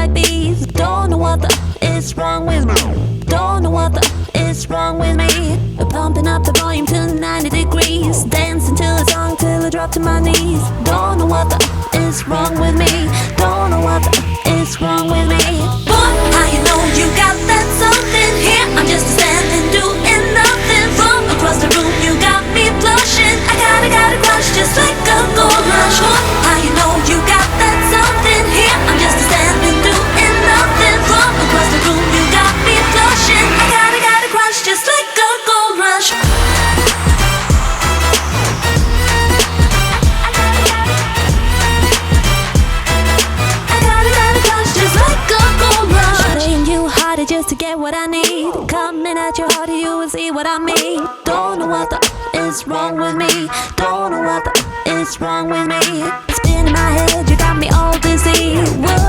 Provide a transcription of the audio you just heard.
like bees. Don't know what the is wrong with me. Don't know what the is wrong with me. We're pumping up the volume to 90 degrees, dancing to a song till I drop to my knees. Don't know what the is wrong with me. Don't know what the is wrong with me. Boy, how you know you got that something here? I'm just standing doing nothing. From across the room you got me blushing. I got a crush just like a gold rush. Boy, how you know you got that something here? I'm just standing doing nothing. From across the room you got me blushing. I got a crush just like a gold rush. Just to get what I need, coming at your heart, you will see what I mean. Don't know what the is wrong with me. Don't know what the is wrong with me. Spinning my head, you got me all dizzy. Whoa.